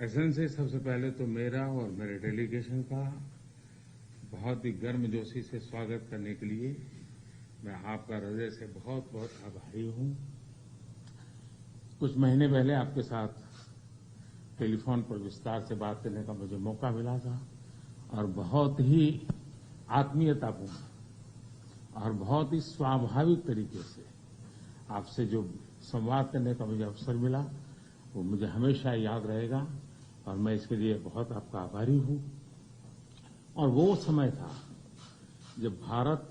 Excellency, सबसे पहले तो मेरा और मेरे डेलीगेशन का बहुत ही गर्मजोशी से स्वागत करने के लिए मैं आपका हृदय से बहुत बहुत आभारी हूं। कुछ महीने पहले आपके साथ टेलीफोन पर विस्तार से बात करने का मुझे मौका मिला था और बहुत ही आत्मीयतापूर्ण और बहुत ही स्वाभाविक तरीके से आपसे जो संवाद करने का मुझे अवसर मिला वो मुझे हमेशा याद रहेगा और मैं इसके लिए बहुत आपका आभारी हूं। और वो समय था जब भारत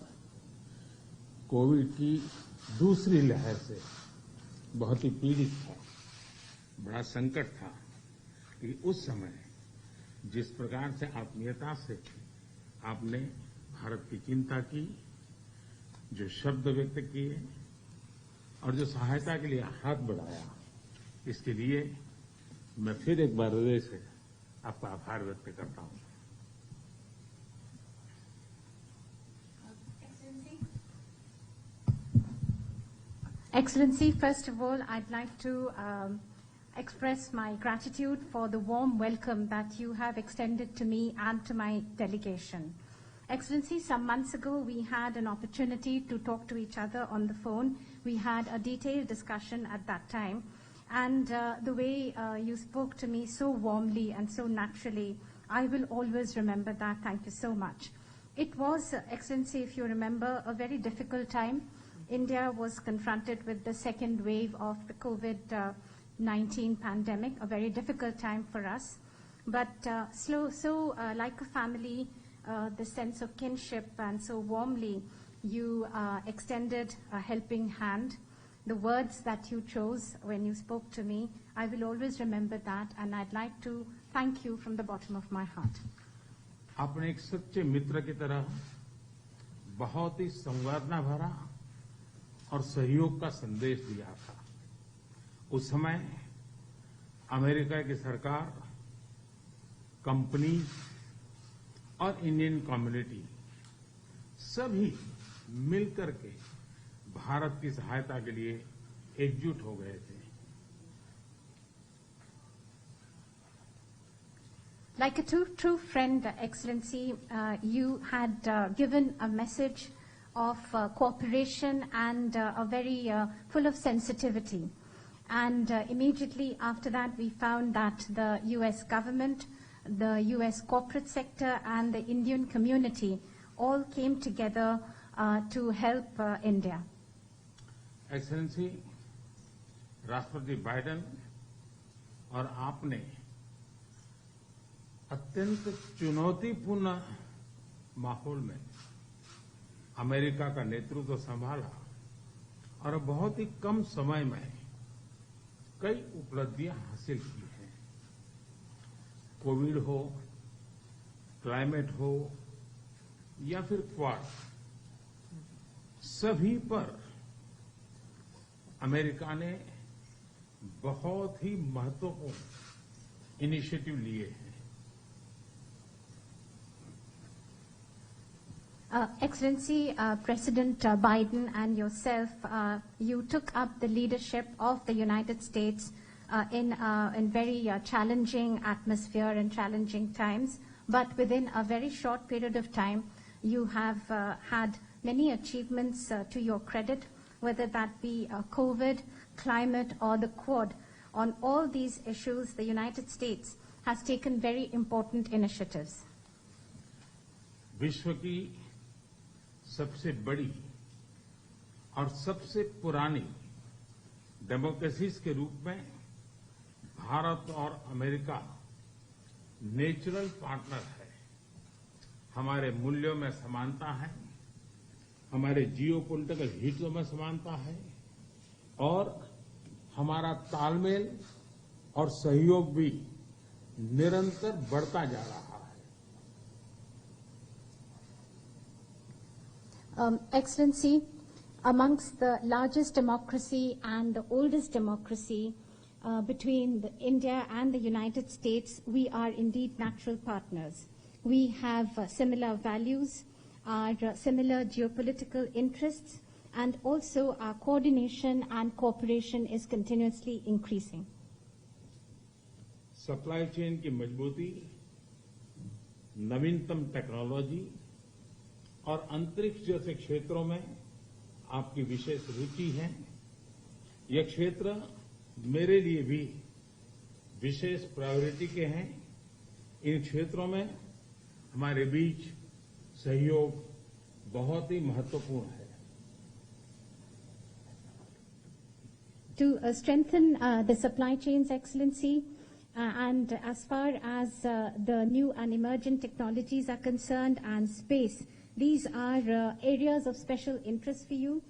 कोविड की दूसरी लहर से बहुत ही पीड़ित था, बड़ा संकट था कि उस समय जिस प्रकार से आत्मीयता से आपने भारत की चिंता की, जो शब्द व्यक्त किए और जो सहायता के लिए हाथ बढ़ाया, इसके लिए मैं फिर एक बार हृदय से आपका आभार व्यक्त करता हूं। Excellency, first of all, I'd like to express my gratitude for the warm welcome that you have extended to me and to my delegation. Excellency, some months ago we had an opportunity to talk to each other on the phone. We had a detailed discussion at that time. And the way you spoke to me so warmly and so naturally, I will always remember that. Thank you so much. It was, Excellency, if you remember, a very difficult time. India was confronted with the second wave of the COVID-19 pandemic, a very difficult time for us. But like a family, the sense of kinship, and so warmly you extended a helping hand. The words that you chose when you spoke to me, I will always remember that, and I'd like to thank you from the bottom of my heart. आपने एक सच्चे मित्र की तरह बहुत ही संवेदना भरा और सहयोग का संदेश दिया था। उस समय अमेरिका की सरकार, कंपनी और इंडियन कम्युनिटी सभी मिलकर के भारत की सहायता के लिए एकजुट हो गए थे। Like a true friend, Excellency, you had given a message of cooperation and a very full of sensitivity. And immediately after that, we found that the U.S. government, the U.S. corporate sector, and the Indian community all came together to help India. Excellency, राष्ट्रपति Biden और आपने अत्यंत चुनौतीपूर्ण माहौल में America का नेतृत्व संभाला और बहुत ही कम समय में कई उपलब्धियां हासिल की हैं। कोविड हो, क्लाइमेट हो या फिर क्वाड, सभी पर अमेरिका ने बहुत ही महत्वपूर्ण इनिशिएटिव लिए हैं। Excellency, President Biden and yourself, you took up the leadership of the United States in very challenging atmosphere and challenging times. But within a very short period of time, you have had many achievements to your credit, whether that be COVID, climate, or the Quad. On all these issues, the United States has taken very important initiatives. विश्व की सबसे बड़ी और सबसे पुरानी democracies के रूप में भारत और अमेरिका नेचुरल पार्टनर है। हमारे मूल्यों में समानता है, हमारे जियोपॉलिटिकल हितों में समानता है और हमारा तालमेल और सहयोग भी निरंतर बढ़ता जा रहा है। Excellency, amongst the largest democracy and the oldest democracy between India and the United States, we are indeed natural partners. We have similar values, our similar geopolitical interests, and also our coordination and cooperation is continuously increasing. Supply chain की मजबूती, नवीनतम technology और अंतरिक्ष जैसे क्षेत्रों में आपकी विशेष रुचि है। ये क्षेत्र मेरे लिए भी विशेष प्रायोरिटी के हैं। इन क्षेत्रों में हमारे बीच सहयोग बहुत ही महत्वपूर्ण है। To strengthen the supply chains, Excellency, and as far as the new and emerging technologies are concerned and space, these are areas of special interest for you.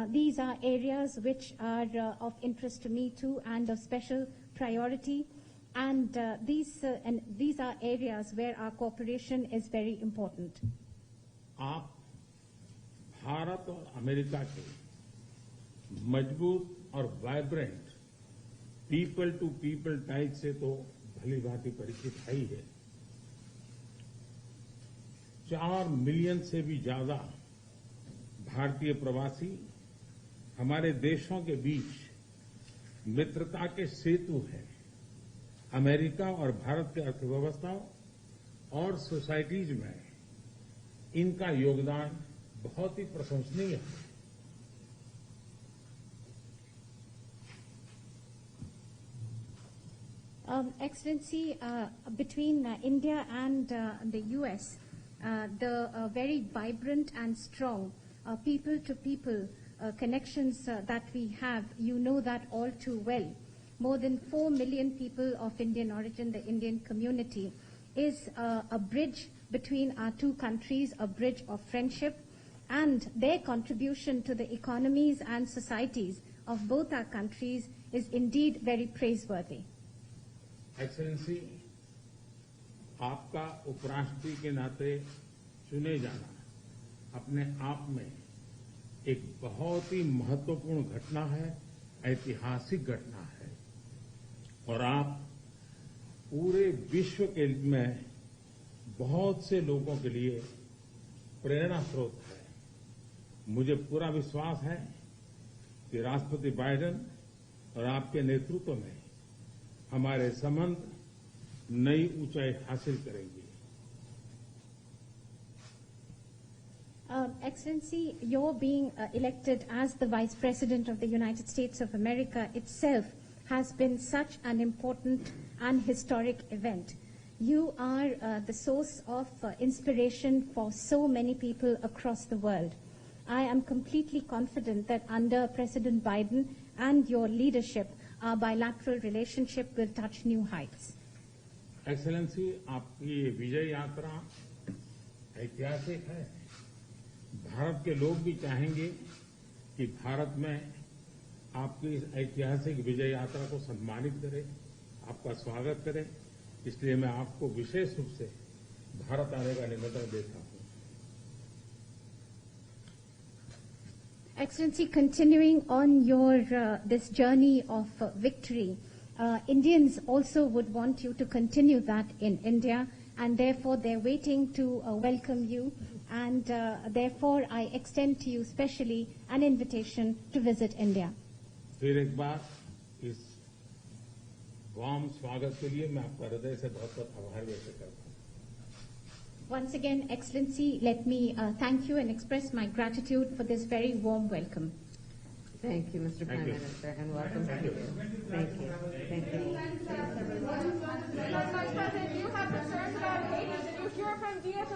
These are areas which are of interest to me too and of special priority. And these are areas where our cooperation is very important. आप भारत और America के मजबूत और vibrant people to people ties से तो भली भांति परिचित है ही है। 4 मिलियन से भी ज्यादा भारतीय प्रवासी हमारे देशों के बीच मित्रता के सेतु हैं। अमेरिका और भारत की अर्थव्यवस्थाओं और सोसाइटीज में इनका योगदान बहुत ही प्रशंसनीय है। Excellency, between India and the U.S., the very vibrant and strong people-to-people connections that we have, you know that all too well. More than 4 million people of Indian origin, the Indian community, is a bridge between our two countries, a bridge of friendship, and their contribution to the economies and societies of both our countries is indeed very praiseworthy. Excellency, आपका उपराष्ट्रपति के नाते चुने जाना अपने आप में एक बहुत ही महत्वपूर्ण घटना है, ऐतिहासिक घटना है और आप पूरे विश्व के में बहुत से लोगों के लिए प्रेरणा स्रोत है। मुझे पूरा विश्वास है कि राष्ट्रपति बाइडेन और आपके नेतृत्व में हमारे संबंध नई ऊंचाई हासिल करेंगे। Excellency, your being elected as the Vice President of the United States of America itself has been such an important and historic event. You are the source of inspiration for so many people across the world. I am completely confident that under President Biden and your leadership, our bilateral relationship will touch new heights. Excellency, आपकी ये विजय यात्रा ऐतिहासिक है। भारत के लोग भी चाहेंगे कि भारत में आपकी इस ऐतिहासिक विजय यात्रा को सम्मानित करें, आपका स्वागत करें। इसलिए मैं आपको विशेष रूप से भारत आने का निमंत्रण देता हूं। Excellency, continuing on your this journey of victory, Indians also would want you to continue that in India, and therefore they're waiting to welcome you, and therefore I extend to you specially an invitation to visit India. फिर एक बार इस warm स्वागत के लिए मैं आपका हृदय से बहुत-बहुत आभार व्यक्त करता हूं। Once again, Excellency, let me thank you and express my gratitude for this very warm welcome. Thank you, Mr. Prime Minister, and welcome. Thank you. Thank you. Thank you.